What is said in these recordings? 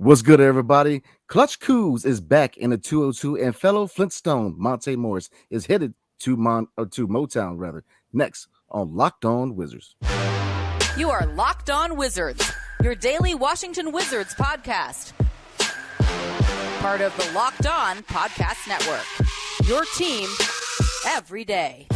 What's good, everybody? Clutch Coos is back in the 202, and fellow Flintstone Monte Morris is headed to Motown rather next on Locked On Wizards. You are Locked On Wizards, your daily Washington Wizards podcast. Part of the Locked On Podcast Network. Your team every day.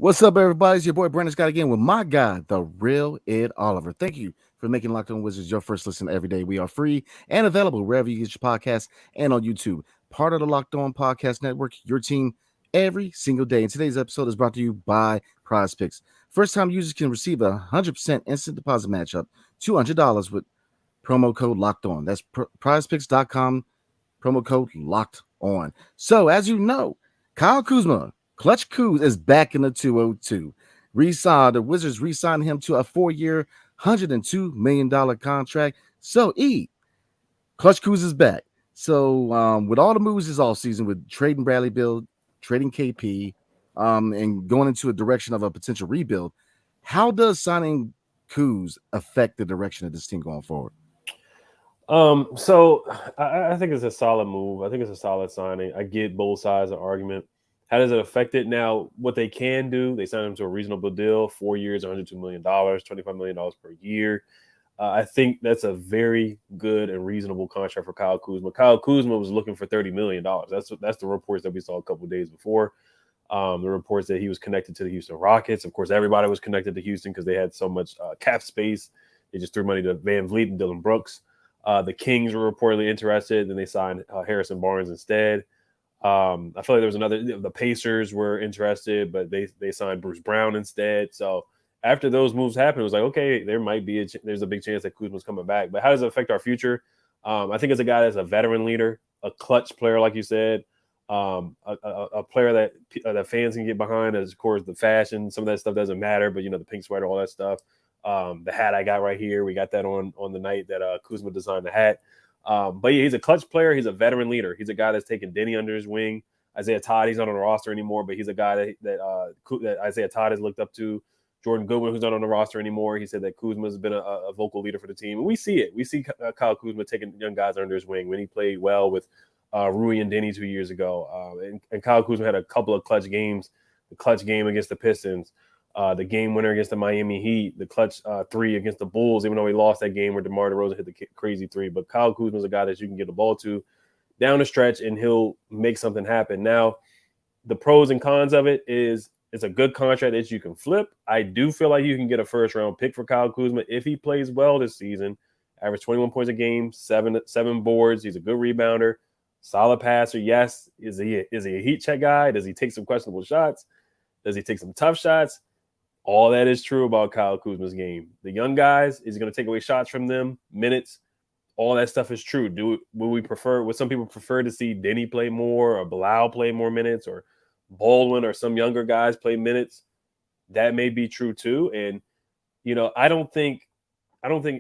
What's up, everybody? It's your boy Brandon Scott again with my guy, the real Ed Oliver. Thank you for making Locked On Wizards your first listen every day. We are free and available wherever you get your podcasts and on YouTube. Part of the Locked On Podcast Network, your team every single day. And today's episode is brought to you by PrizePicks. First-time users can receive a 100% instant deposit match up $200 with promo code Locked On. That's PrizePicks.com, promo code Locked On. So, as you know, Kyle Kuzma, Clutch Kuz, is back in the 202. The Wizards re-signed him to a 4-year, $102 million contract. So, Clutch Kuz is back. So, with all the moves this offseason, with trading Bradley Beal, trading KP, and going into a direction of a potential rebuild, how does signing Kuz affect the direction of this team going forward? So I think it's a solid move. I think it's a solid signing. I get both sides of the argument. How does it affect it? Now, what they can do, they signed him to a reasonable deal, 4 years, $102 million, $25 million per year. I think that's a very good and reasonable contract for Kyle Kuzma. Kyle Kuzma was looking for $30 million. That's the reports that we saw a couple of days before. The reports that he was connected to the Houston Rockets. Of course, everybody was connected to Houston because they had so much cap space. They just threw money to Van Vliet and Dillon Brooks. The Kings were reportedly interested, and they signed Harrison Barnes instead. I feel like there was the Pacers were interested, but they signed Bruce Brown instead. So after those moves happened, it was like, okay, there's a big chance that Kuzma's coming back. But how does it affect our future? I think it's a guy that's a veteran leader, a clutch player, like you said, a player that fans can get behind. As of course, the fashion, some of that stuff doesn't matter, but the pink sweater, all that stuff. The hat I got right here, we got that on the night that Kuzma designed the hat. But yeah, he's a clutch player. He's a veteran leader. He's a guy that's taken Denny under his wing. Isaiah Todd, he's not on the roster anymore, but he's a guy that Isaiah Todd has looked up to. Jordan Goodwin, who's not on the roster anymore, he said that Kuzma has been a vocal leader for the team. And we see it. We see Kyle Kuzma taking young guys under his wing when he played well with Rui and Denny 2 years ago. And Kyle Kuzma had a couple of clutch games, the clutch game against the Pistons, the game winner against the Miami Heat, the clutch 3 against the Bulls, even though he lost that game where DeMar DeRozan hit the crazy 3. But Kyle Kuzma is a guy that you can get the ball to down the stretch, and he'll make something happen. Now, the pros and cons of it is it's a good contract that you can flip. I do feel like you can get a first-round pick for Kyle Kuzma if he plays well this season. Average 21 points a game, seven boards. He's a good rebounder, solid passer. Yes, is he a heat check guy? Does he take some questionable shots? Does he take some tough shots? All that is true about Kyle Kuzma's game. The young guys, is he going to take away shots from them, minutes? All that stuff is true. Would some people prefer to see Denny play more or Bilal play more minutes or Baldwin or some younger guys play minutes? That may be true too. And, I don't think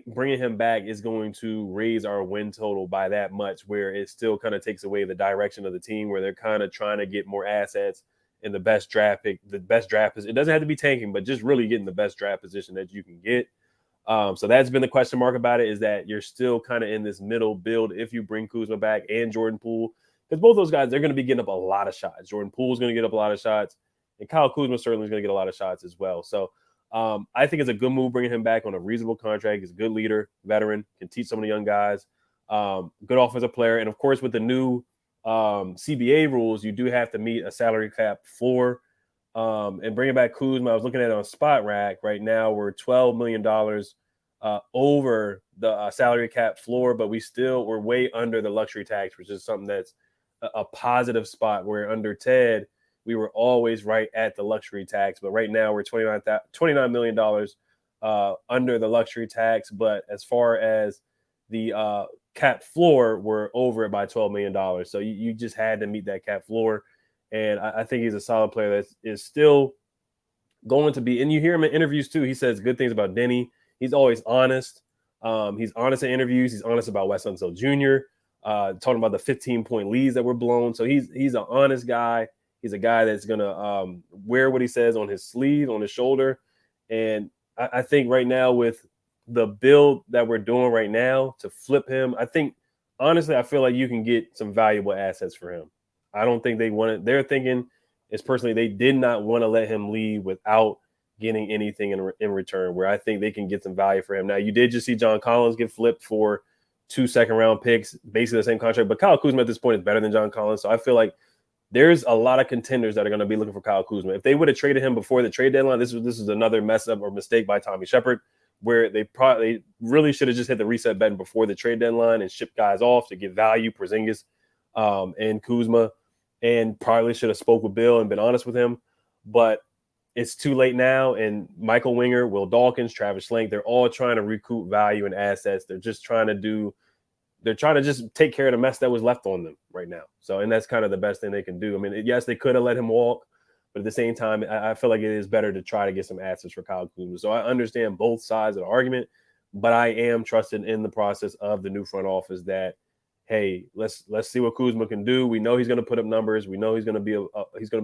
bringing him back is going to raise our win total by that much, where it still kind of takes away the direction of the team, where they're kind of trying to get more assets in the best draft pick, it doesn't have to be tanking, but just really getting the best draft position that you can get. So that's been the question mark about it, is that you're still kind of in this middle build if you bring Kuzma back and Jordan Poole, because both those guys, they're going to be getting up a lot of shots. Jordan Poole is going to get up a lot of shots, and Kyle Kuzma certainly is going to get a lot of shots as well. So I think it's a good move bringing him back on a reasonable contract. He's a good leader, veteran, can teach some of the young guys, good offensive player. And of course, with the new CBA rules, you do have to meet a salary cap floor. And bringing back Kuzma, I was looking at it on Spot Rack. Right now, we're $12 million over the salary cap floor, but we're way under the luxury tax, which is something that's a positive spot. Where under Ted, we were always right at the luxury tax, but right now we're $29 million under the luxury tax. But as far as the cap floor, we're over it by $12 million. So you just had to meet that cap floor. And I think he's a solid player that is still going to be, and you hear him in interviews too. He says good things about Denny. He's always honest. He's honest in interviews. He's honest about Wes Unseld Jr. talking about the 15-point leads that were blown. So he's an honest guy. He's a guy that's going to wear what he says on his sleeve, on his shoulder. And I think right now with the build that we're doing right now to flip him, I think, honestly, I feel like you can get some valuable assets for him. I don't think they want it. They're thinking, is personally, they did not want to let him leave without getting anything in return, where I think they can get some value for him. Now, you did just see John Collins get flipped for 2 second-round picks, basically the same contract. But Kyle Kuzma at this point is better than John Collins. So I feel like there's a lot of contenders that are going to be looking for Kyle Kuzma. If they would have traded him before the trade deadline, this is another mess up or mistake by Tommy Shepard, where they really should have just hit the reset button before the trade deadline and shipped guys off to get value, Porzingis and Kuzma, and probably should have spoke with Bill and been honest with him. But it's too late now, and Michael Winger, Will Dawkins, Travis Schlenk, they're all trying to recoup value and assets. They're trying to just take care of the mess that was left on them right now. So, and that's kind of the best thing they can do. I mean, yes, they could have let him walk, but at the same time, I feel like it is better to try to get some assets for Kyle Kuzma. So I understand both sides of the argument, but I am trusted in the process of the new front office that, hey, let's see what Kuzma can do. We know he's going to put up numbers. We know he's going to be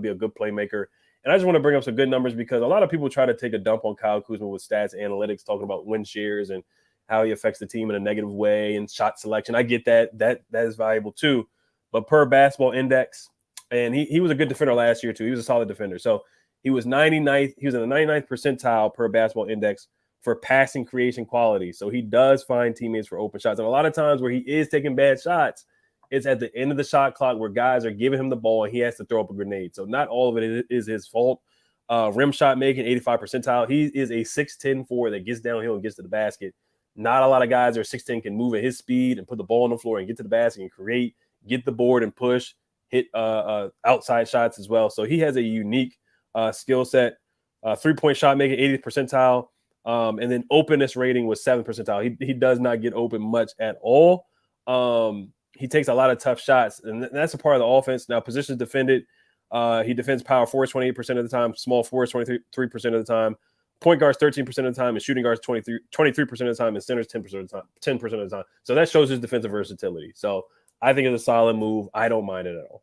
a good playmaker. And I just want to bring up some good numbers because a lot of people try to take a dump on Kyle Kuzma with stats, analytics, talking about win shares and how he affects the team in a negative way and shot selection. I get that. That is valuable too. But per basketball index, and he was a good defender last year too. He was a solid defender. So he was 99th. He was in the 99th percentile per basketball index for passing creation quality. So he does find teammates for open shots. And a lot of times where he is taking bad shots, it's at the end of the shot clock where guys are giving him the ball and he has to throw up a grenade. So not all of it is his fault. Rim shot making, 85 percentile. He is a 6'10" forward that gets downhill and gets to the basket. Not a lot of guys that are 6'10" can move at his speed and put the ball on the floor and get to the basket and create, get the board and push, hit outside shots as well. So he has a unique skill set. 3-point shot making, 80th percentile. And then openness rating was 7th percentile. He does not get open much at all. He takes a lot of tough shots, and that's a part of the offense. Now, positions defended, he defends power forwards 28% of the time, small forwards 23% of the time, point guards 13% of the time, and shooting guards 23% of the time, and centers 10% of the time. So that shows his defensive versatility. So I think it's a solid move. I don't mind it at all.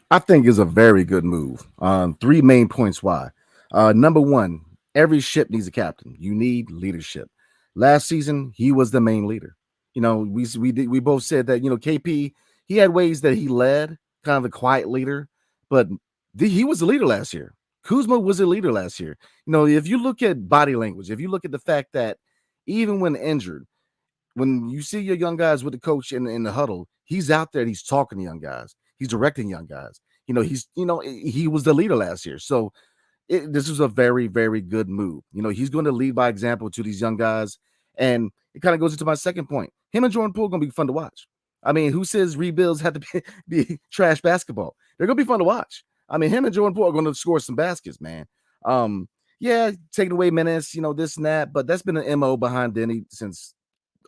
I think it's a very good move. 3 main points why. Number one, every ship needs a captain. You need leadership. Last season, he was the main leader. You know, we both said that, you know, KP, he had ways that he led, kind of the quiet leader, but he was the leader last year. Kuzma was a leader last year. You know, if you look at body language, if you look at the fact that even when injured, when you see your young guys with the coach in the huddle, he's out there and he's talking to young guys. He's directing young guys. You know, he was the leader last year. So this is a very, very good move. You know, he's going to lead by example to these young guys. And it kind of goes into my second point. Him and Jordan Poole are going to be fun to watch. I mean, who says rebuilds have to be trash basketball? They're going to be fun to watch. I mean, him and Jordan Poole are going to score some baskets, man. Yeah, taking away minutes, you know, this and that. But that's been an MO behind Denny since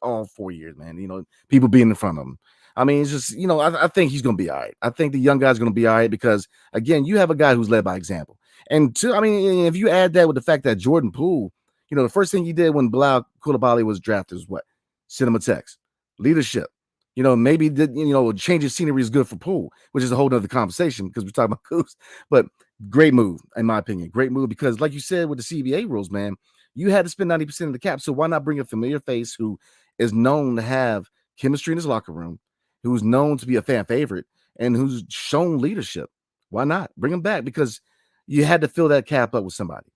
all 4 years, man. You know, people being in front of him. I mean, it's just, you know, I think he's going to be all right. I think the young guy's going to be all right because, again, you have a guy who's led by example. And I mean, if you add that with the fact that Jordan Poole, you know, the first thing he did when Bilal Coulibaly was drafted was what? Send him a text. Leadership. You know, maybe, change of scenery is good for Poole, which is a whole nother conversation because we're talking about Kuz. But great move, in my opinion. Great move because, like you said, with the CBA rules, man, you had to spend 90% of the cap. So why not bring a familiar face who is known to have chemistry in his locker room, who's known to be a fan favorite, and who's shown leadership? Why not? Bring him back because you had to fill that cap up with somebody.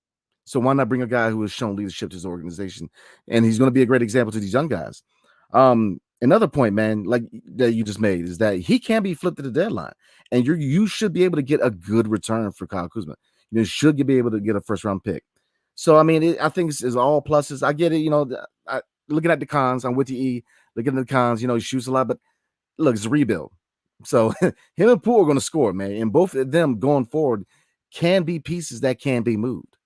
So why not bring a guy who has shown leadership to his organization? And he's going to be a great example to these young guys. Another point, man, like that you just made is that he can be flipped at the deadline. And you should be able to get a good return for Kyle Kuzma. You should be able to get a first-round pick. So, I mean, I think it's all pluses. I get it, you know, looking at the cons, I'm with you, E. Looking at the cons, you know, he shoots a lot. But, look, it's a rebuild. So, him and Poole are going to score, man. And both of them going forward can be pieces that can be moved.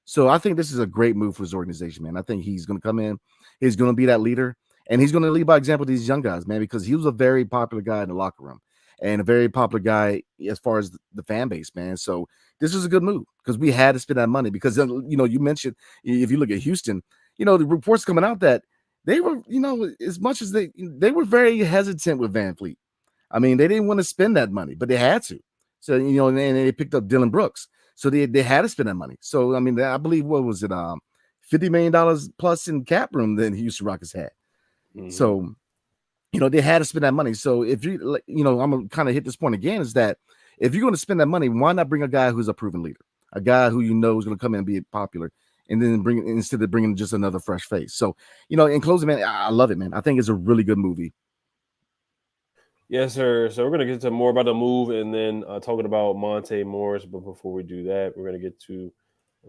So I think this is a great move for his organization, man. I think he's going to come in. He's going to be that leader. And he's going to lead by example to these young guys, man, because he was a very popular guy in the locker room and a very popular guy as far as the fan base, man. So this is a good move because we had to spend that money because, you know, you mentioned if you look at Houston, you know, the reports coming out that they were, as much as they were very hesitant with Van Fleet. I mean, they didn't want to spend that money, but they had to. So, and they picked up Dylan Brooks. So they had to spend that money. So, I mean, I believe, what was it? $50 million plus in cap room than Houston Rockets had. Mm-hmm. So, they had to spend that money. So if I'm going to kind of hit this point again, is that if you're going to spend that money, why not bring a guy who's a proven leader, a guy who is going to come in and be popular, and then instead of bringing just another fresh face. So, in closing, man, I love it, man. I think it's a really good movie. Yes, sir. So we're going to get to more about the move and then talking about Monte Morris. But before we do that, we're going to get to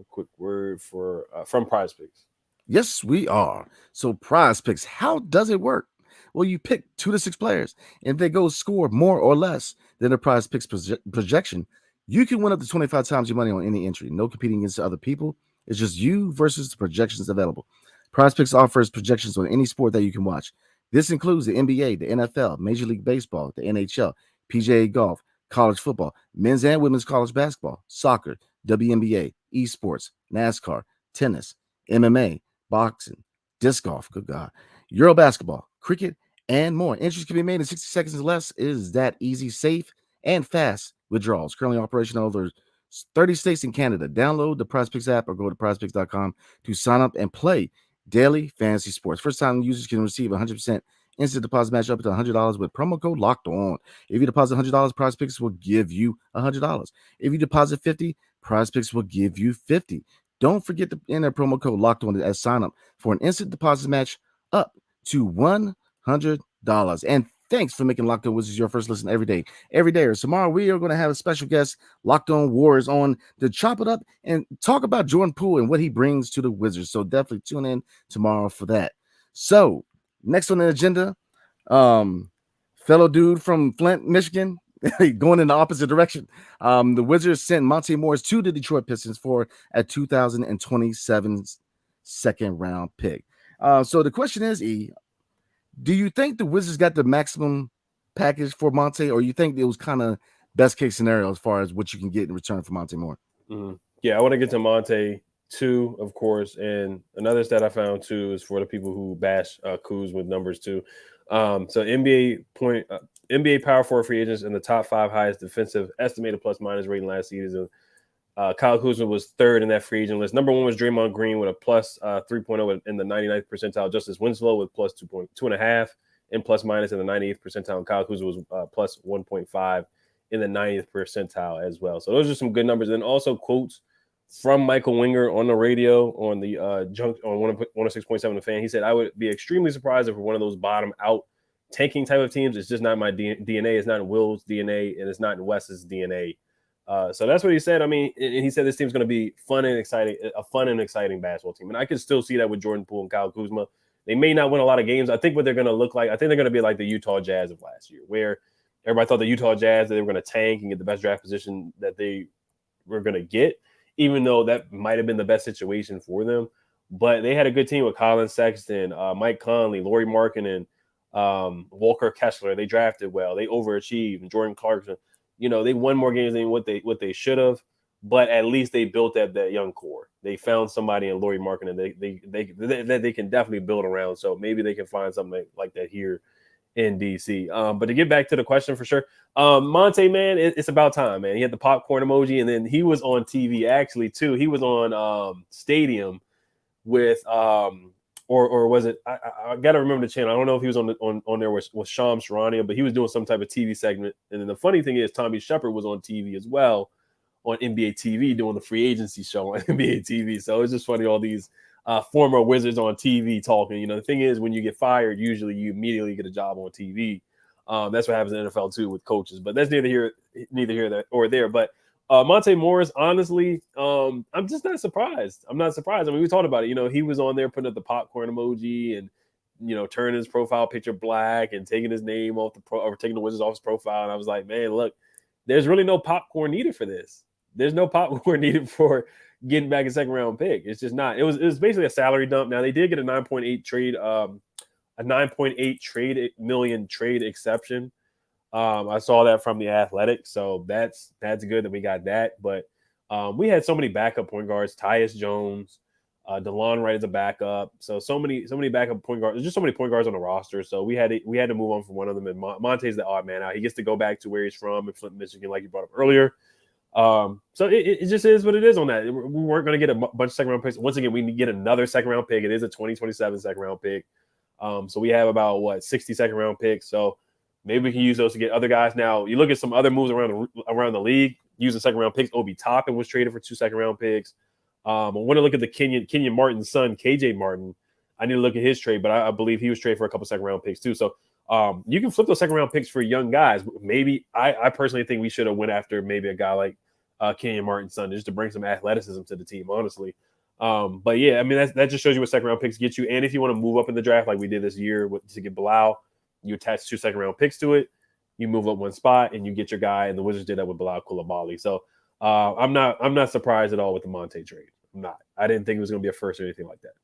a quick word from PrizePicks. Yes, we are. So PrizePicks, how does it work? Well, you pick 2 to 6 players, and if they go score more or less than the PrizePicks projection, you can win up to 25 times your money on any entry. No competing against other people. It's just you versus the projections available. PrizePicks offers projections on any sport that you can watch. This includes the NBA, the NFL, Major League Baseball, the NHL, PGA Golf, college football, men's and women's college basketball, soccer, WNBA, esports, NASCAR, tennis, MMA, boxing, disc golf, good God, Euro basketball, cricket, and more. Entries can be made in 60 seconds or less. It is that easy, safe, and fast withdrawals. Currently operational over 30 states in Canada. Download the PrizePicks app or go to prizepicks.com to sign up and play daily fantasy sports. First-time users can receive 100% instant deposit match up to $100 with promo code Locked On. If you deposit $100, PrizePicks will give you $100. If you deposit $50, PrizePicks will give you $50. Don't forget to enter promo code Locked On as sign up for an instant deposit match up to $100. And thanks for making Locked On Wizards your first listen every day. Tomorrow we are going to have a special guest, Locked On Warriors, on to chop it up and talk about Jordan Poole and what he brings to the Wizards. So definitely tune in tomorrow for that. So next on the agenda, fellow dude from Flint, Michigan, going in the opposite direction. The Wizards sent Monte Morris to the Detroit Pistons for a 2027 second round pick. So the question is, do you think the Wizards got the maximum package for Monte, or you think it was kind of best case scenario as far as what you can get in return for Monte Morris? Mm-hmm. Yeah, I want to get to Monte too, of course. And another stat I found too is for the people who bash Kuz with numbers too. So NBA power forward free agents in the top 5 highest defensive estimated plus minus rating last season. Kyle Kuzma was third in that free agent list. Number 1 was Draymond Green with a plus 3.0 in the 99th percentile. Justice Winslow with plus 2.5 and plus minus in the 98th percentile. And Kyle Kuzma was plus 1.5 in the 90th percentile as well. So those are some good numbers. And also quotes from Michael Winger on the radio on the junk on 106.7 The Fan. He said, "I would be extremely surprised if we're one of those bottom out tanking type of teams. It's just not my DNA. It's not in Will's DNA, and it's not in Wes's DNA." So that's what he said. I mean, and he said this team's going to be a fun and exciting basketball team. And I can still see that with Jordan Poole and Kyle Kuzma. They may not win a lot of games. I think what they're going to look like, I think they're going to be like the Utah Jazz of last year, where everybody thought the Utah Jazz, that they were going to tank and get the best draft position that they were going to get, even though that might have been the best situation for them. But they had a good team with Colin Sexton, Mike Conley, Lauri Markkanen, Walker Kessler. They drafted well. They overachieved. And Jordan Clarkson. They won more games than what they should have, but at least they built that young core. They found somebody in Lauri Markkanen that they can definitely build around. So maybe they can find something like that here in DC. But to get back to the question for sure, Monte, man, it's about time, man. He had the popcorn emoji, and then he was on TV actually too. He was on Stadium with or was it? I got to remember the channel. I don't know if he was on there with Shams Charania, but he was doing some type of TV segment. And then the funny thing is, Tommy Shepard was on TV as well on NBA TV doing the free agency show on NBA TV. So it's just funny, all these former Wizards on TV talking. The thing is, when you get fired, usually you immediately get a job on TV. That's what happens in the NFL too with coaches. But that's neither here nor there. But Monte Morris, honestly, I'm just not surprised. I'm not surprised. I mean, we talked about it. He was on there putting up the popcorn emoji and, turning his profile picture black and taking his name off or taking the Wizards off his profile. And I was like, man, look, there's really no popcorn needed for this. There's no popcorn needed for getting back a second round pick. It's just not. It was basically a salary dump. Now they did get a 9.8 million trade exception. I saw that from the Athletic, so that's good that we got that. But we had so many backup point guards: Tyus Jones, DeLon Wright is a backup. So many backup point guards. There's just so many point guards on the roster. So we had to move on from one of them. And Monte's the odd man out. He gets to go back to where he's from in Flint, Michigan, like you brought up earlier. So it just is what it is on that. We weren't going to get a bunch of second round picks. Once again, we get another second round pick. It is a 2027 second round pick. So we have about 60 second round picks. So maybe we can use those to get other guys. Now you look at some other moves around the league using second round picks. Obi Toppin was traded for 2 second round picks. I want to look at the Kenyon Martin's son, KJ Martin. I need to look at his trade, but I believe he was traded for a couple second round picks too. So you can flip those second round picks for young guys. Maybe I personally think we should have went after maybe a guy like Kenyon Martin's son just to bring some athleticism to the team, honestly. But yeah, I mean that just shows you what second round picks get you. And if you want to move up in the draft like we did this year to get Bilal, you attach 2 second round picks to it. You move up one spot and you get your guy. And the Wizards did that with Bilal Coulibaly. So I'm not surprised at all with the Monte trade. I'm not. I didn't think it was going to be a first or anything like that.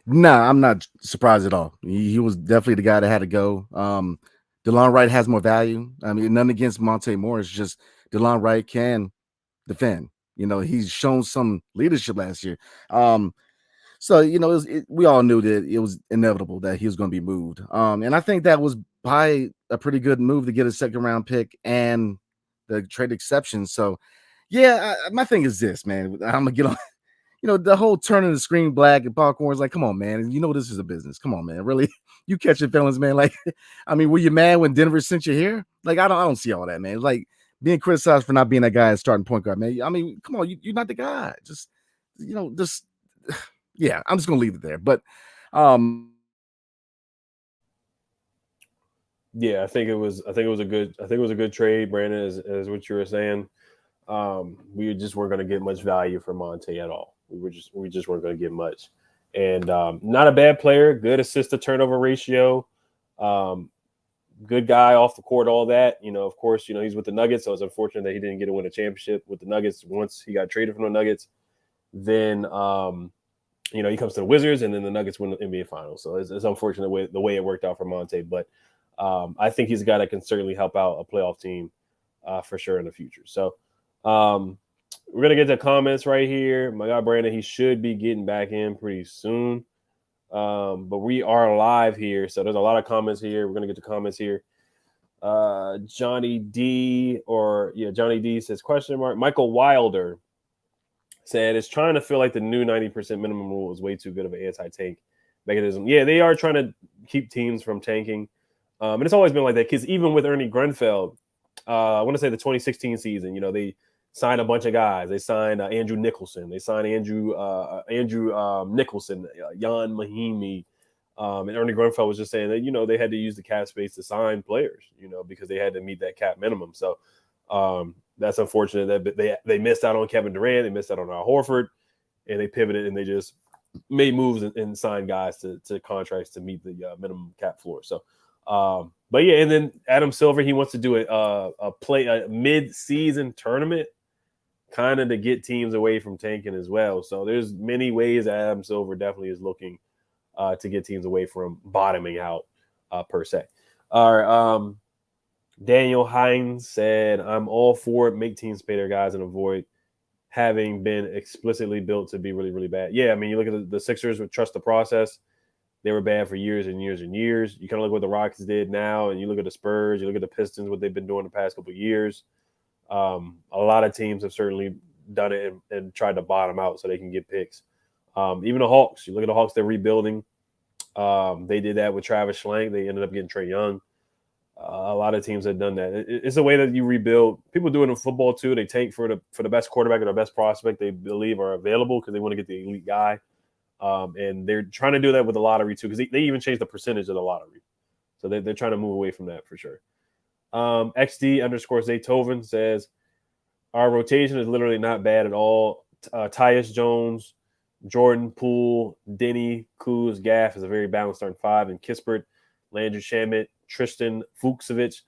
Nah, I'm not surprised at all. He was definitely the guy that had to go. DeLon Wright has more value. I mean, nothing against Monte Morris, just DeLon Wright can defend. He's shown some leadership last year. So we all knew that it was inevitable that he was going to be moved. And I think that was probably a pretty good move to get a second round pick and the trade exception. So yeah, my thing is this, man. I'm gonna get on. The whole turning the screen black and popcorn is like, come on, man. This is a business. Come on, man. Really, you catching feelings, man. Like, I mean, were you mad when Denver sent you here? Like, I don't see all that, man. Like being criticized for not being that guy at starting point guard, man. I mean, come on, you're not the guy. Just, yeah. I'm just gonna leave it there. But, yeah, I think it was a good trade, Brandon, as what you were saying. We just weren't going to get much value from Monte at all. We just weren't going to get much. And not a bad player, good assist to turnover ratio, good guy off the court, all that. Of course, he's with the Nuggets, so it's unfortunate that he didn't get to win a championship with the Nuggets once he got traded from the Nuggets. Then he comes to the Wizards, and then the Nuggets win the NBA Finals. So it's unfortunate the way it worked out for Monte, but I think he's a guy that can certainly help out a playoff team for sure in the future. So we're going to get to comments right here. My guy Brandon, he should be getting back in pretty soon. But we are live here, so there's a lot of comments here. We're going to get to comments here. Johnny D says, question mark. Michael Wilder said, it's trying to feel like the new 90% minimum rule is way too good of an anti-tank mechanism. Yeah, they are trying to keep teams from tanking. And it's always been like that because even with Ernie Grunfeld, I want to say the 2016 season, they signed a bunch of guys. They signed Andrew Nicholson. They signed Andrew Nicholson, Jan Mahimi. And Ernie Grunfeld was just saying that, they had to use the cap space to sign players, because they had to meet that cap minimum. So that's unfortunate that they missed out on Kevin Durant. They missed out on Al Horford, and they pivoted and they just made moves and signed guys to contracts to meet the minimum cap floor. So, but yeah, and then Adam Silver, he wants to do a mid-season tournament, kind of to get teams away from tanking as well. So there's many ways Adam Silver definitely is looking to get teams away from bottoming out per se. All right. Daniel Hines said, I'm all for it. Make teams pay their guys and avoid having been explicitly built to be really, really bad. Yeah, I mean, you look at the Sixers with trust the process. They were bad for years and years and years. You kind of look what the Rockets did now, and you look at the Spurs, you look at the Pistons, what they've been doing the past couple of years. A lot of teams have certainly done it and tried to bottom out so they can get picks. Even the Hawks, you look at the Hawks, they're rebuilding. They did that with Travis Schlenk. They ended up getting Trae Young. A lot of teams have done that. It's a way that you rebuild. People do it in football too. They tank for the best quarterback or the best prospect they believe are available because they want to get the elite guy. And they're trying to do that with the lottery too because they even changed the percentage of the lottery. So they're trying to move away from that for sure. XD_Zaytoven says, our rotation is literally not bad at all. Tyus Jones, Jordan Poole, Denny, Kuz, Gaff is a very balanced starting five, and Kispert, Landry Shamet, Tristan Vukcevic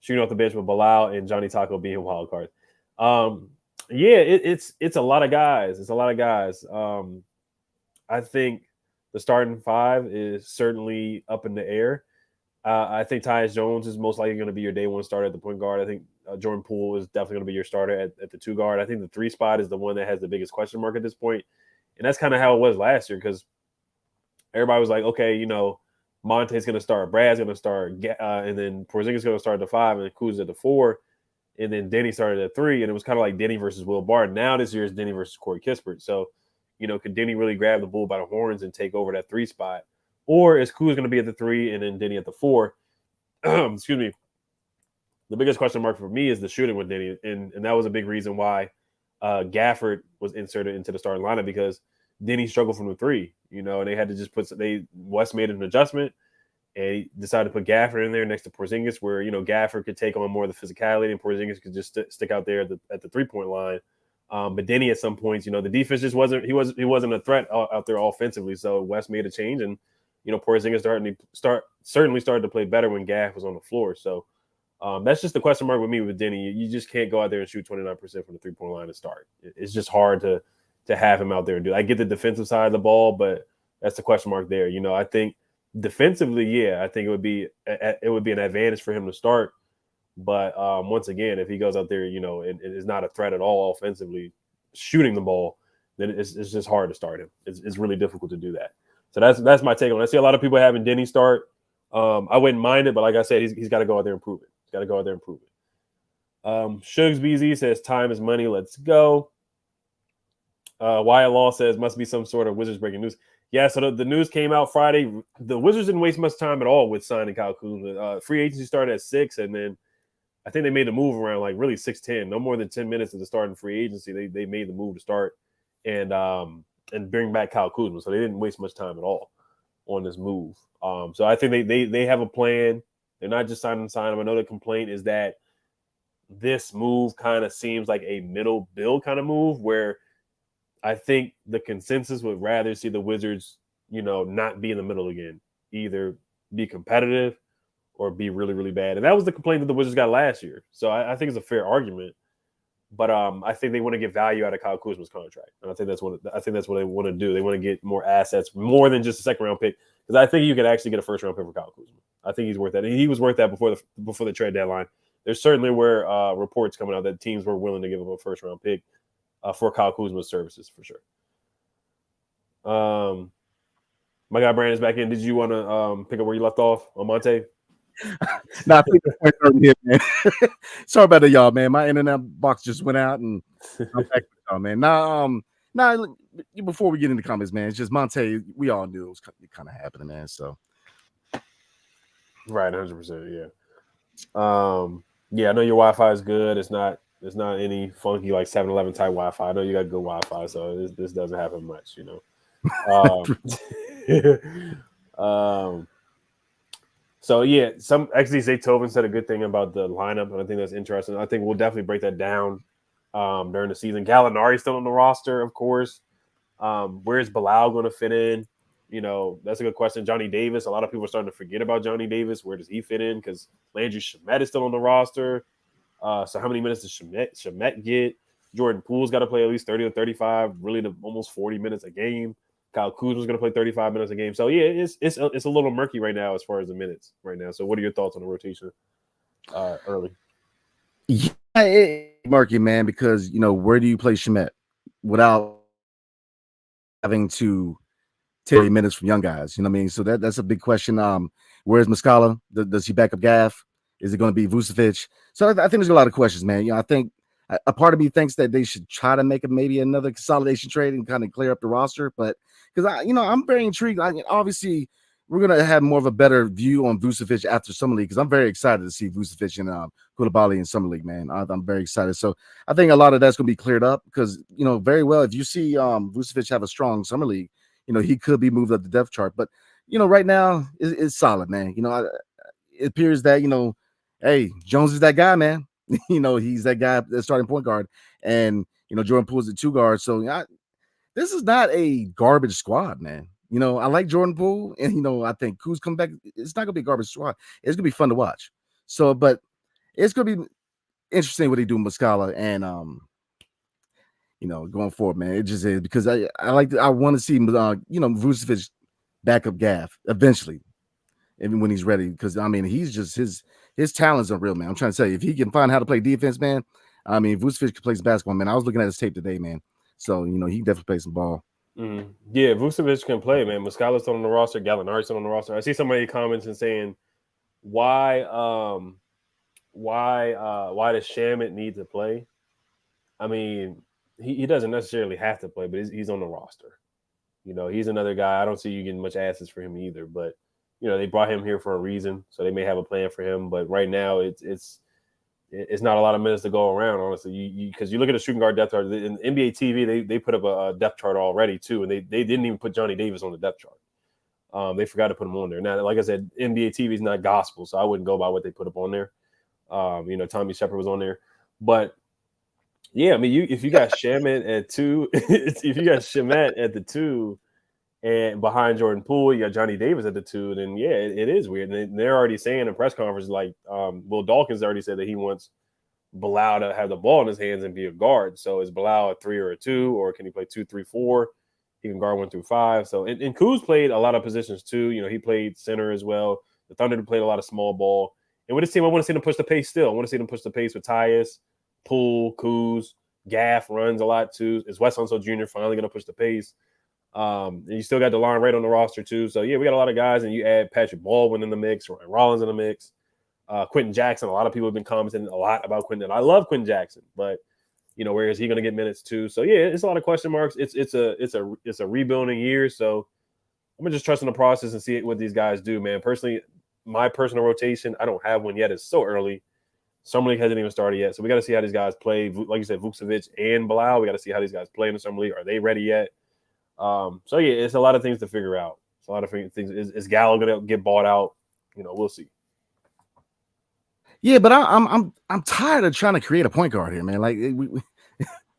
shooting off the bench with Bilal and Johnny Taco being wild cards. It's a lot of guys. It's a lot of guys. I think the starting five is certainly up in the air. I think Tyus Jones is most likely going to be your day one starter at the point guard. I think Jordan Poole is definitely going to be your starter at the two guard. I think the three spot is the one that has the biggest question mark at this point. And that's kind of how it was last year because everybody was like, okay, Monte's going to start, Brad's going to start, and then Porzingis going to start at the 5, and Kuz at the 4, and then Denny started at 3, and it was kind of like Denny versus Will Barton. Now this year is Denny versus Corey Kispert. So, could Denny really grab the bull by the horns and take over that 3 spot? Or is Kuz going to be at the 3 and then Denny at the 4? Excuse me. The biggest question mark for me is the shooting with Denny, and that was a big reason why Gafford was inserted into the starting lineup because Denny struggled from the 3, and they had to just West made an adjustment and he decided to put Gafford in there next to Porzingis where, Gafford could take on more of the physicality and Porzingis could just stick out there at the 3-point line. But Denny at some points, the defense just wasn't a threat out there offensively. So West made a change and, Porzingis certainly started to play better when Gaff was on the floor. So that's just the question mark with me with Denny. You just can't go out there and shoot 29% from the 3-point line to start. It's just hard to have him out there and do it. I get the defensive side of the ball, but that's the question mark there. I think defensively, I think it would be an advantage for him to start. But once again, if he goes out there, and is not a threat at all offensively, shooting the ball, then it's just hard to start him. It's really difficult to do that. So that's my take on it. I see a lot of people having Denny start. I wouldn't mind it, but like I said, he's got to go out there and prove it. He's got to go out there and prove it. Shugs BZ says time is money. Let's go. Wyatt Law says must be some sort of Wizards breaking news. Yeah, so the news came out Friday. The Wizards didn't waste much time at all with signing Kyle Kuzma. Free agency started at 6, and then I think they made the move around like really 6:10. No more than 10 minutes of the start in free agency. They made the move to start and bring back Kyle Kuzma. So they didn't waste much time at all on this move. So I think they have a plan. They're not just signing him. I know the complaint is that this move kind of seems like a middle build kind of move where I think the consensus would rather see the Wizards, not be in the middle again, either be competitive or be really, really bad. And that was the complaint that the Wizards got last year. So I think it's a fair argument. But I think they want to get value out of Kyle Kuzma's contract. And I think that's what they want to do. They want to get more assets, more than just a second-round pick. Because I think you could actually get a first-round pick for Kyle Kuzma. I think he's worth that. And he was worth that before the trade deadline. There certainly were reports coming out that teams were willing to give up a first-round pick for Kyle Kuzma's services, for sure. My guy Brandon's back in. Did you want to pick up where you left off on Monte? I think the point over here, man. Sorry about that, y'all, man. My internet box just went out, and I'm back with y'all, man. Now, before we get into comments, man, it's just Monte. We all knew it was kind of happening, man. So, right, 100%, yeah. Yeah, I know your Wi-Fi is good. It's not any funky like 7-Eleven type Wi-Fi. I know you got good Wi-Fi, so this doesn't happen much, So yeah, some XD Tovin said a good thing about the lineup, and I think that's interesting. I think we'll definitely break that down during the season. Gallinari's still on the roster, of course. Where's Bilal going to fit in? That's a good question. Johnny Davis. A lot of people are starting to forget about Johnny Davis. Where does he fit in? Because Landry Shamet is still on the roster. So how many minutes does Shamet get? Jordan Poole's got to play at least 30 or 35, really to almost 40 minutes a game. Kyle Kuzma's going to play 35 minutes a game. So, yeah, it's a little murky right now as far as the minutes right now. So what are your thoughts on the rotation early? Yeah, it's murky, man, because, where do you play Shamet without having to take minutes from young guys? You know what I mean? So that's a big question. Where's Muscala? Does he back up Gaff? Is it going to be Vucevic? So I think there's a lot of questions, man. I think a part of me thinks that they should try to make maybe another consolidation trade and kind of clear up the roster. But because I'm very intrigued. Obviously, we're gonna have more of a better view on Vucevic after Summer League because I'm very excited to see Vucevic and Koulibaly in Summer League, man. I'm very excited. So I think a lot of that's gonna be cleared up because very well if you see Vucevic have a strong Summer League, he could be moved up the depth chart. But right now it's solid, man. It appears that hey, Jones is that guy, man. He's that guy, that starting point guard, and Jordan Poole's the 2 guard. So this is not a garbage squad, man. I like Jordan Poole, and I think Kuz come back. It's not gonna be a garbage squad. It's gonna be fun to watch. So, but it's gonna be interesting what they do with Muscala and going forward, man. It just is because I want to see Vucevic back up Gaff eventually, even when he's ready. Because he's just his talents are real, man. I'm trying to tell you, if he can find how to play defense, man. Vucevic plays basketball, man. I was looking at his tape today, man. So he definitely plays some ball. Mm-hmm. Yeah, Vucevic can play, man. Muscala's still on the roster. Gallinari's still on the roster. I see somebody comments and saying, why does Shamit need to play? I mean, he doesn't necessarily have to play, but he's on the roster. He's another guy. I don't see you getting much asses for him either. But they brought him here for a reason, so they may have a plan for him. But right now, it's not a lot of minutes to go around, honestly. Because you look at the shooting guard depth chart in NBA TV, they put up a depth chart already too, and they didn't even put Johnny Davis on the depth chart. They forgot to put him on there. Now, like I said, NBA TV is not gospel, so I wouldn't go by what they put up on there. Tommy Shepard was on there, but yeah, I mean, if you got Shamet at 2, if you got Shamet at the 2, and behind Jordan Poole, you got Johnny Davis at the 2, then yeah, it is weird. And they're already saying in press conference, like Will Dawkins already said that he wants Bilal to have the ball in his hands and be a guard. So is Bilal a 3 or a 2, or can he play 2, 3, 4? He can guard 1 through 5. So and Kuz played a lot of positions too. He played center as well. The Thunder played a lot of small ball. And with this team, I want to see them push the pace still. I want to see them push the pace with Tyus, Poole, Kuz, Gaff runs a lot too. Is Wes Unseld Jr. finally going to push the pace? And you still got DeLon Wright on the roster too. So yeah, we got a lot of guys, and you add Patrick Baldwin in the mix, Ryan Rollins in the mix, Quentin Jackson. A lot of people have been commenting a lot about Quentin. I love Quentin Jackson, but where is he going to get minutes too? So yeah, it's a lot of question marks. It's a rebuilding year. So I'm gonna just trust in the process and see what these guys do, man. Personally, my personal rotation, I don't have one yet. It's so early. Summer League hasn't even started yet. So we got to see how these guys play. Like you said, Vucevic and Bilal, we got to see how these guys play in the Summer League. Are they ready yet? So yeah, it's a lot of things to figure out. It's a lot of things. Is Gallo going to get bought out? We'll see. Yeah, but I'm tired of trying to create a point guard here, man. Like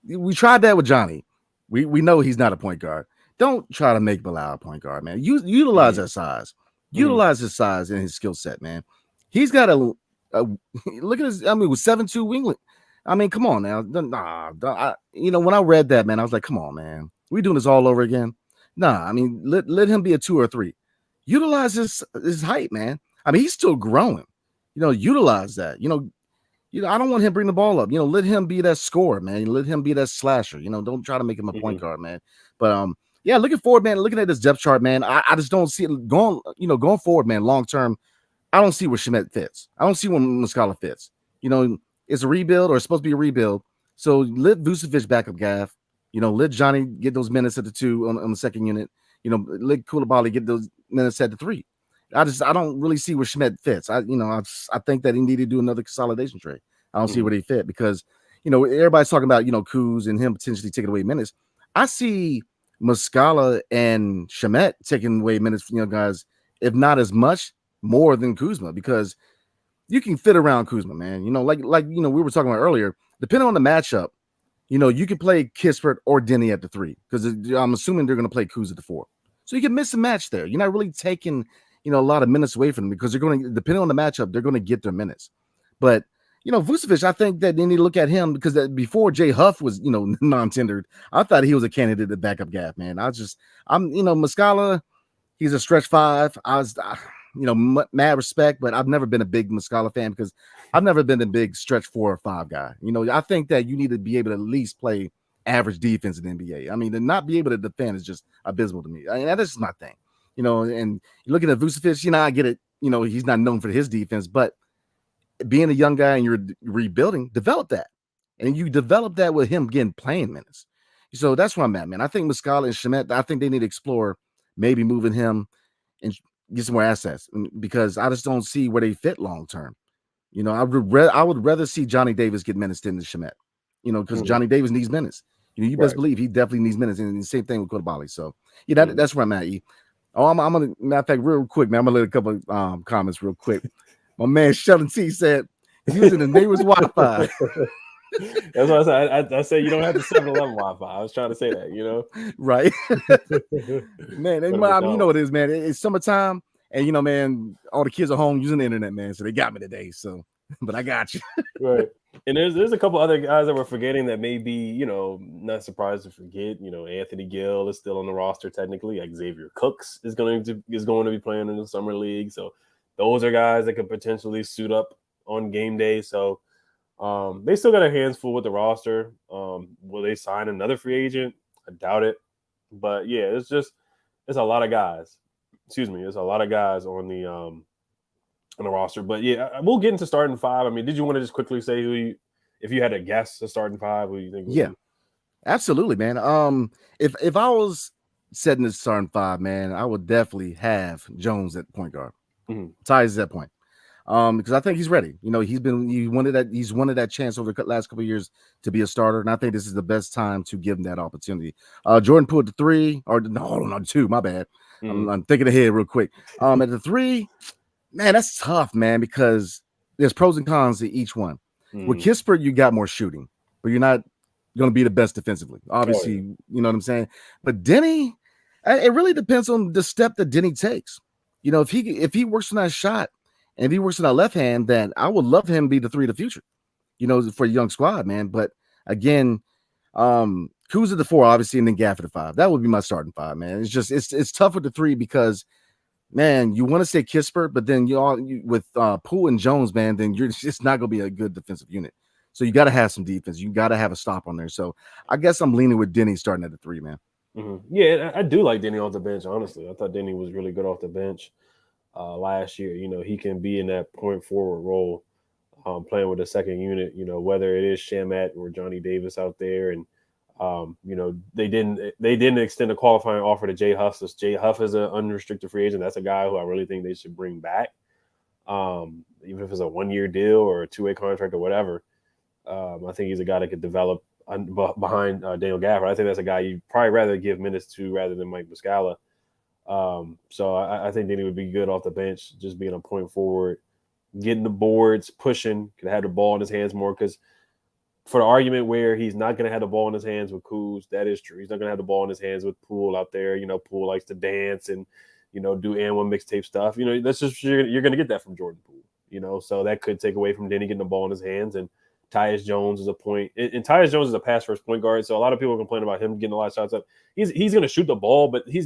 we tried that with Johnny. We know he's not a point guard. Don't try to make Bilal a point guard, man. Utilize that size. Utilize his size and his skill set, man. He's got a look at his. I mean, with 7'2" winglet. I mean, come on now. When I read that, man, I was like, come on, man. We doing this all over again? Nah, I mean, let him be a 2 or 3. Utilize his height, man. I mean, he's still growing. Utilize that. I don't want him to bring the ball up. Let him be that scorer, man. Let him be that slasher. Don't try to make him a point guard, man. But yeah, looking forward, man. Looking at this depth chart, man. I just don't see it going forward, man. Long term, I don't see where Shamet fits. I don't see where Muscala fits. It's a rebuild, or it's supposed to be a rebuild. So let Vucevic back up Gaff. Let Johnny get those minutes at the 2 on the second unit. Let Koulibaly get those minutes at the 3. I don't really see where Shamet fits. I think that he needed to do another consolidation trade. I don't see where they fit because, everybody's talking about, Kuz and him potentially taking away minutes. I see Muscala and Shamet taking away minutes from guys, if not as much, more than Kuzma, because you can fit around Kuzma, man. Like we were talking about earlier, depending on the matchup, you can play Kispert or Denny at the 3, because I'm assuming they're going to play Kuz at the 4. So you can miss a match there. You're not really taking, a lot of minutes away from them, because they're going to, depending on the matchup, they're going to get their minutes. But, Vucevic, I think that they need to look at him, because before Jay Huff was, non-tendered, I thought he was a candidate to back up Gaff, man. Muscala, he's a stretch 5. Mad respect, but I've never been a big Muscala fan, because I've never been a big stretch 4 or 5 guy. I think that you need to be able to at least play average defense in the NBA. I mean, to not be able to defend is just abysmal to me. I mean, that's just my thing. And looking at Vucevic, I get it. He's not known for his defense, but being a young guy and you're rebuilding, develop that. And you develop that with him getting playing minutes. So that's where I'm at, man. I think Muscala and Shamet, I think they need to explore maybe moving him and get some more assets, because I just don't see where they fit long term. I would rather see Johnny Davis get minutes than the Shamet, because Johnny Davis needs minutes. You best believe he definitely needs minutes, and the same thing with Koulibaly. So yeah, that's where I'm at. I'm gonna, matter of fact, real quick, man. I'm gonna let a couple of comments real quick. My man Sheldon T said using the neighbor's Wi-Fi. That's what I said. I said you don't have the 7-Eleven Wi-Fi. I was trying to say that, right? Man, you know what it is, man. It's summertime, and man, all the kids are home using the internet, man. So they got me today. So, but I got you. Right. And there's a couple other guys that we're forgetting that may be, not surprised to forget. Anthony Gill is still on the roster technically. Xavier Cooks is going to be playing in the summer league. So those are guys that could potentially suit up on game day. So they still got their hands full with the roster. Will they sign another free agent? I doubt it. But yeah, it's a lot of guys. Excuse me, it's a lot of guys on the roster. But yeah, we'll get into starting five. I mean, did you want to just quickly say if you had to guess the starting five, who you think would Yeah, be? absolutely, man. If I was setting the starting five, man, I would definitely have Jones at point guard. Mhm. Tyus at that point. Because I think he's ready. He's wanted that chance over the last couple of years to be a starter, and I think this is the best time to give him that opportunity. Jordan Poole at the three, or no, two. My bad. Mhm. I'm thinking ahead real quick. At the three, man, that's tough, man, because there's pros and cons to each one. With Mhm. Kispert, you got more shooting, but you're not going to be the best defensively. Oh Obviously, yeah. you know what I'm saying. But Denny, it really depends on the step that Denny takes. If he works on that shot and if he works on that left hand, then I would love him to be the three of the future. For a young squad, man. But again, Kuz at the four, obviously, and then Gaff at the five. That would be my starting five, man. It's tough with the three because, man, you want to say Kispert, but then with Poole and Jones, man, then you're just not going to be a good defensive unit. So you got to have some defense. You got to have a stop on there. So I guess I'm leaning with Denny starting at the three, man. Yeah, I do like Denny off the bench. Honestly, I thought Denny was really good off the bench last year. He can be in that point forward role, playing with the second unit. Whether it is Shamet or Johnny Davis out there, and they didn't extend a qualifying offer to Jay Huff. So Jay Huff is an unrestricted free agent. That's a guy who I really think they should bring back, even if it's a 1-year deal or a 2-way contract or whatever. I think he's a guy that could develop behind Daniel Gafford. I think that's a guy you'd probably rather give minutes to rather than Mike Muscala. So I think Denny would be good off the bench, just being a point forward, getting the boards, pushing, could have the ball in his hands more. Because for the argument where he's not going to have the ball in his hands with Kuz, that is true. He's not going to have the ball in his hands with Poole out there. Poole likes to dance and do and one mixtape stuff. That's just you're going to get that from Jordan Poole. So that could take away from Denny getting the ball in his hands. And Tyus Jones is a point, and Tyus Jones is a pass first point guard. So a lot of people complain about him getting a lot of shots up. He's going to shoot the ball, but he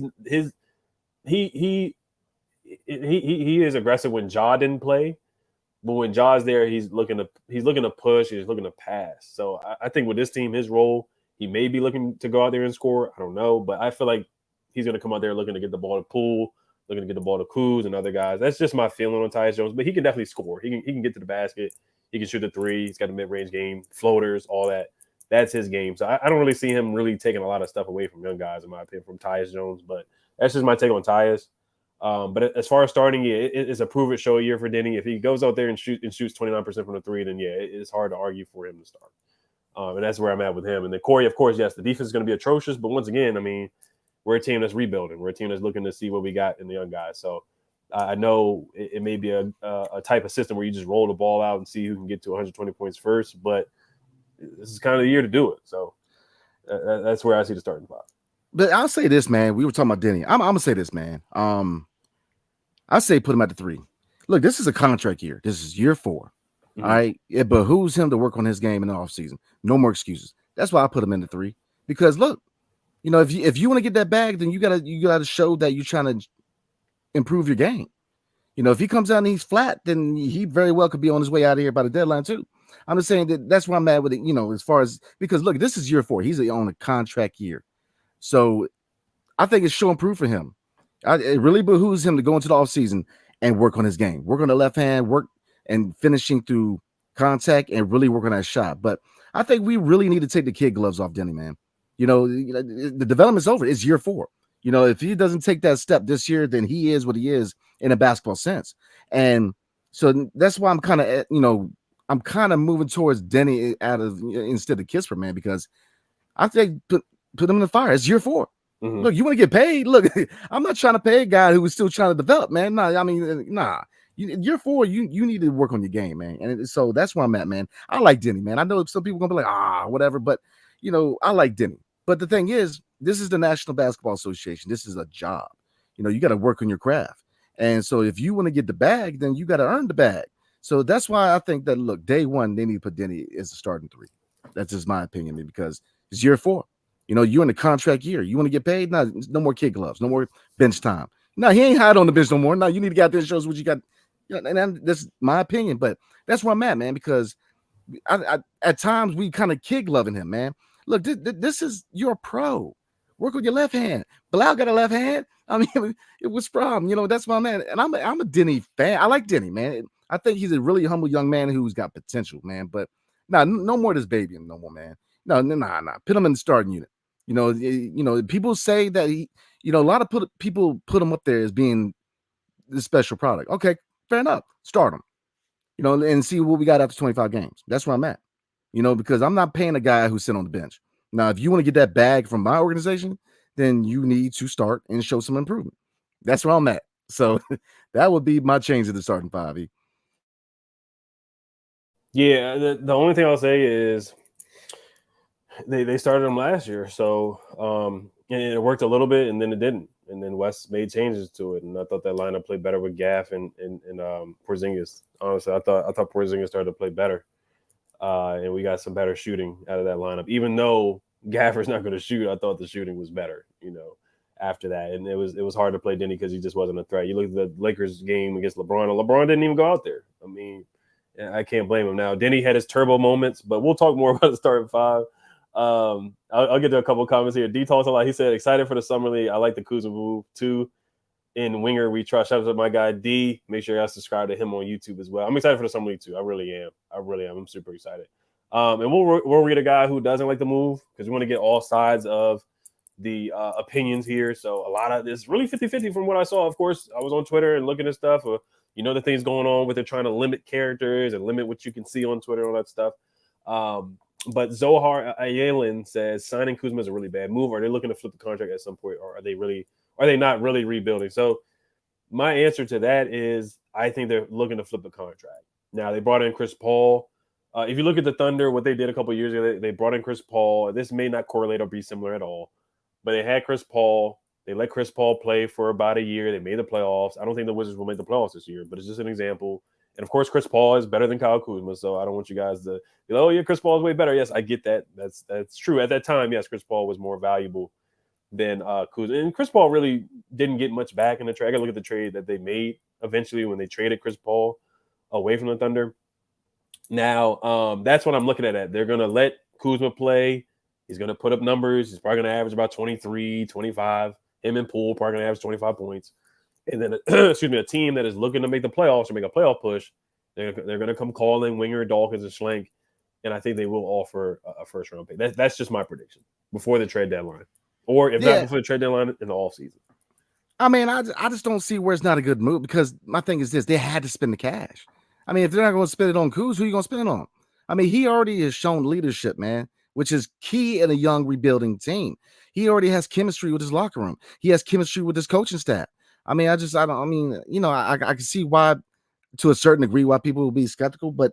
is aggressive when Ja didn't play, but when Ja's there, he's looking to push, he's looking to pass. So I think with this team, his role, he may be looking to go out there and score. I don't know, but I feel like he's going to come out there looking to get the ball to Poole, looking to get the ball to Kuz and other guys. That's just my feeling on Tyus Jones, but he can definitely score. He can get to the basket. He can shoot the three. He's got a mid-range game, floaters, all that. That's his game. So I don't really see him really taking a lot of stuff away from young guys, in my opinion, from Tyus Jones. But that's just my take on Tyus. But as far as starting, yeah, it's a prove it, show a year for Denny. If he goes out there and shoots 29% from the three, then yeah, it's hard to argue for him to start. And that's where I'm at with him. And then Corey, of course, yes, the defense is going to be atrocious. But once again, I mean, we're a team that's rebuilding. We're a team that's looking to see what we got in the young guys. So I know it may be a type of system where you just roll the ball out and see who can get to 120 points first, but this is kind of the year to do it. So that's where I see the starting five. But I'll say this, man. We were talking about Denny. I'm gonna say this, man. I say put him at the three. Look, this is a contract year. This is year 4. All right. It behooves him to work on his game in the offseason. No more excuses. That's why I put him in the 3. Because look, if you want to get that bag, then you gotta show that you're trying to improve your game. If he comes out and he's flat, then he very well could be on his way out of here by the deadline too. I'm just saying that's why I'm mad with it, as far as, because look, this is year 4. He's on a contract year. So I think it's showing proof for him. It really behooves him to go into the offseason and work on his game, work on the left hand, work and finishing through contact and really work on that shot. But I think we really need to take the kid gloves off Denny, man. The development's over. It's year 4. If he doesn't take that step this year, then he is what he is in a basketball sense. And so that's why I'm kind of moving towards Denny instead of Kispert, man, because I think put him in the fire. It's year 4. Mm-hmm. Look, you want to get paid? Look, I'm not trying to pay a guy who is still trying to develop, man. Nah. Year 4, you need to work on your game, man. And so that's where I'm at, man. I like Denny, man. I know some people are gonna be like, whatever, but I like Denny. But the thing is, this is the National Basketball Association. This is a job. You got to work on your craft. And so if you want to get the bag, then you got to earn the bag. So that's why I think that, look, day 1, they need to put Denny as a starting 3. That's just my opinion, man, because it's year 4. You're in the contract year. You want to get paid? No more kid gloves. No more bench time. No, he ain't hide on the bench no more. No, you need to get out there and show us what you got. And that's my opinion, but that's where I'm at, man, because I at times we kind of kid loving him, man. Look, this is, you're a pro. Work with your left hand. Bilal got a left hand. I mean, what's the problem? That's my man. And I'm a Denny fan. I like Denny, man. I think he's a really humble young man who's got potential, man. But no more of this baby no more, man. No. Put him in the starting unit. People say that a lot of people put him up there as being the special product. Okay, fair enough. Start him. And see what we got after 25 games. That's where I'm at. Because I'm not paying a guy who's sitting on the bench. Now, if you want to get that bag from my organization, then you need to start and show some improvement. That's where I'm at. So that would be my change of the starting five. Yeah, the only thing I'll say is they started him last year, so and it worked a little bit, and then it didn't, and then Wes made changes to it, and I thought that lineup played better with Gaff and Porzingis. Honestly, I thought Porzingis started to play better, and we got some better shooting out of that lineup. Even though Gaffer's not going to shoot, I thought the shooting was better, after that, and it was hard to play Denny because he just wasn't a threat. You look at the Lakers game against LeBron, and LeBron didn't even go out there. I mean, I can't blame him. Now, Denny had his turbo moments, but we'll talk more about the starting five. I'll get to a couple of comments here. D talks a lot. He said, excited for the summer league. I like the Kuzma move too. In Winger, we trust. Shout out to my guy D. Make sure you guys subscribe to him on YouTube as well. I'm excited for the summer league too. I really am. I'm super excited. And we'll read a guy who doesn't like the move because we want to get all sides of the opinions here. So a lot of this really 50-50 from what I saw. Of course, I was on Twitter and looking at stuff. The things going on with it, trying to limit characters and limit what you can see on Twitter and all that stuff. But Zohar Ayelin says signing Kuzma is a really bad move. Are they looking to flip the contract at some point, or are they not really rebuilding? So my answer to that is I think they're looking to flip the contract. Now they brought in Chris Paul. If you look at the Thunder, what they did a couple of years ago, they brought in Chris Paul. This may not correlate or be similar at all, but they had Chris Paul. They let Chris Paul play for about a year. They made the playoffs. I don't think the Wizards will make the playoffs this year, but it's just an example. And, of course, Chris Paul is better than Kyle Kuzma, so I don't want you guys to be like, oh, yeah, Chris Paul is way better. Yes, I get that. That's true. At that time, yes, Chris Paul was more valuable than Kuzma. And Chris Paul really didn't get much back in the trade. I got to look at the trade that they made eventually when they traded Chris Paul away from the Thunder. Now, that's what I'm looking at. They're going to let Kuzma play. He's going to put up numbers. He's probably going to average about 23, 25. Him and Poole probably going to average 25 points. And then, a team that is looking to make the playoffs or make a playoff push, they're going to come calling Winger, Dawkins, and Schlenk, and I think they will offer a first-round pick. That's just my prediction before the trade deadline, or if not before the trade deadline, in the offseason. I mean, I just don't see where it's not a good move because my thing is this: they had to spend the cash. I mean, if they're not going to spend it on Kuz, who are you going to spend it on? I mean, he already has shown leadership, man, which is key in a young rebuilding team. He already has chemistry with his locker room. He has chemistry with his coaching staff. I mean, I can see why, to a certain degree, why people will be skeptical, but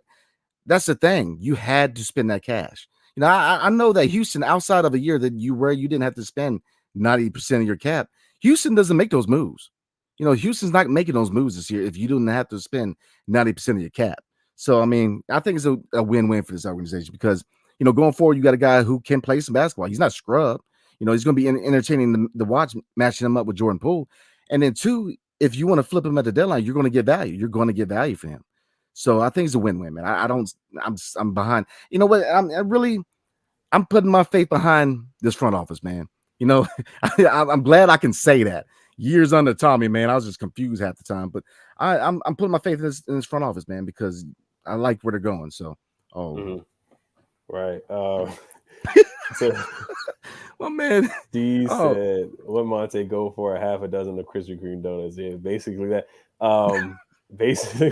that's the thing. You had to spend that cash. I know that Houston, outside of a year that you didn't have to spend 90% of your cap, Houston doesn't make those moves. Houston's not making those moves this year if you didn't have to spend 90% of your cap. So, I mean, I think it's a win-win for this organization because, going forward, you got a guy who can play some basketball. He's not scrub. He's going to be entertaining the watch, matching him up with Jordan Poole. And then two, if you want to flip him at the deadline, you're going to get value. You're going to get value for him. So I think it's a win-win, man. I'm behind. You know what? I'm putting my faith behind this front office, man. I'm glad I can say that. Years under Tommy, man, I was just confused half the time. But I'm putting my faith in this front office, man, because I like where they're going. So, right. So, well, man, D said, "What Monte go for a half a dozen of Krispy Kreme donuts?" Yeah, basically that. Basically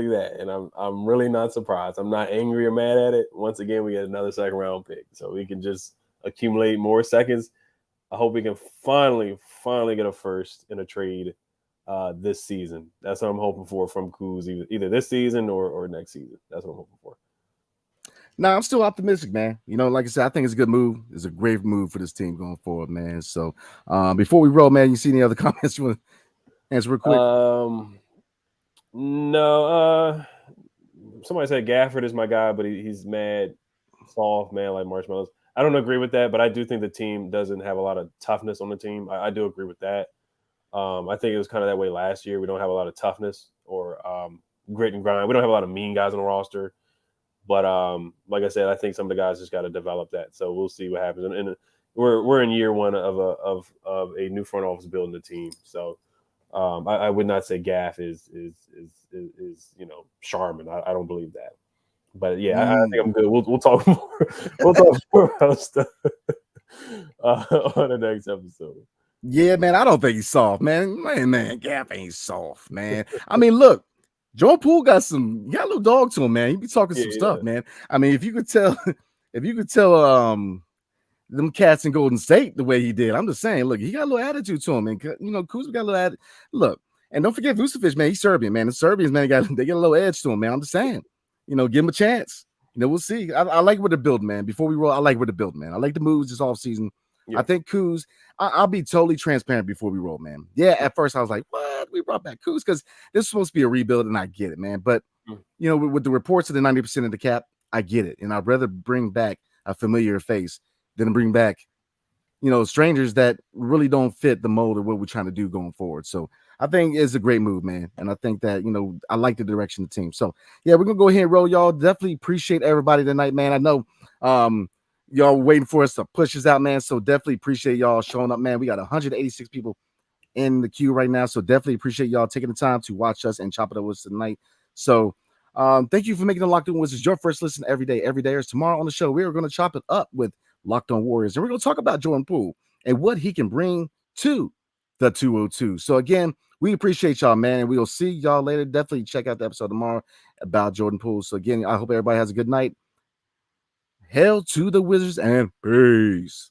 that. And I'm really not surprised. I'm not angry or mad at it. Once again, we get another second round pick, so we can just accumulate more seconds. I hope we can finally get a first in a trade this season. That's what I'm hoping for from Kuz, either this season or next season. That's what I'm hoping for. No, I'm still optimistic, man. Like I said, I think it's a good move. It's a great move for this team going forward, man. So before we roll, man, you see any other comments you want to answer real quick? No. Somebody said Gafford is my guy, but he's mad, soft, man, like marshmallows. I don't agree with that, but I do think the team doesn't have a lot of toughness on the team. I do agree with that. I think it was kind of that way last year. We don't have a lot of toughness or grit and grind. We don't have a lot of mean guys on the roster. But like I said, I think some of the guys just got to develop that. So we'll see what happens. And we're in year one of a new front office building the team. So I would not say Gaff is Charmin. I don't believe that. But yeah, I think I'm good. We'll talk more. We'll talk more about stuff on the next episode. Yeah, man, I don't think he's soft, man. Man, Gap ain't soft, man. I mean, look, Jordan Poole got a little dog to him, man. He be talking some stuff, man. I mean, if you could tell, them cats in Golden State the way he did, I'm just saying, look, he got a little attitude to him, and Kuzma got a little attitude. Look, and don't forget Vucevic, man. He's Serbian, man. The Serbians, man, they get a little edge to him, man. I'm just saying, give him a chance. We'll see. I like what they're building, man. Before we roll, I like what they're building, man. I like the moves this offseason. Yeah. I think Kuz, I'll be totally transparent before we roll, man. Yeah, at first I was like, what? We brought back Kuz because this is supposed to be a rebuild, and I get it, man. But, with the reports of the 90% of the cap, I get it. And I'd rather bring back a familiar face than bring back, strangers that really don't fit the mold of what we're trying to do going forward. So I think it's a great move, man. And I think that, I like the direction of the team. So, yeah, we're going to go ahead and roll, y'all. Definitely appreciate everybody tonight, man. I know y'all waiting for us to push us out, man. So definitely appreciate y'all showing up, man. We got 186 people in the queue right now. So definitely appreciate y'all taking the time to watch us and chop it up with us tonight. So thank you for making the Locked On Wizards your first listen every day. Tomorrow on the show, we are going to chop it up with Locked On Warriors. And we're going to talk about Jordan Poole and what he can bring to the 202. So again, we appreciate y'all, man. And we'll see y'all later. Definitely check out the episode tomorrow about Jordan Poole. So again, I hope everybody has a good night. Hail to the Wizards and peace.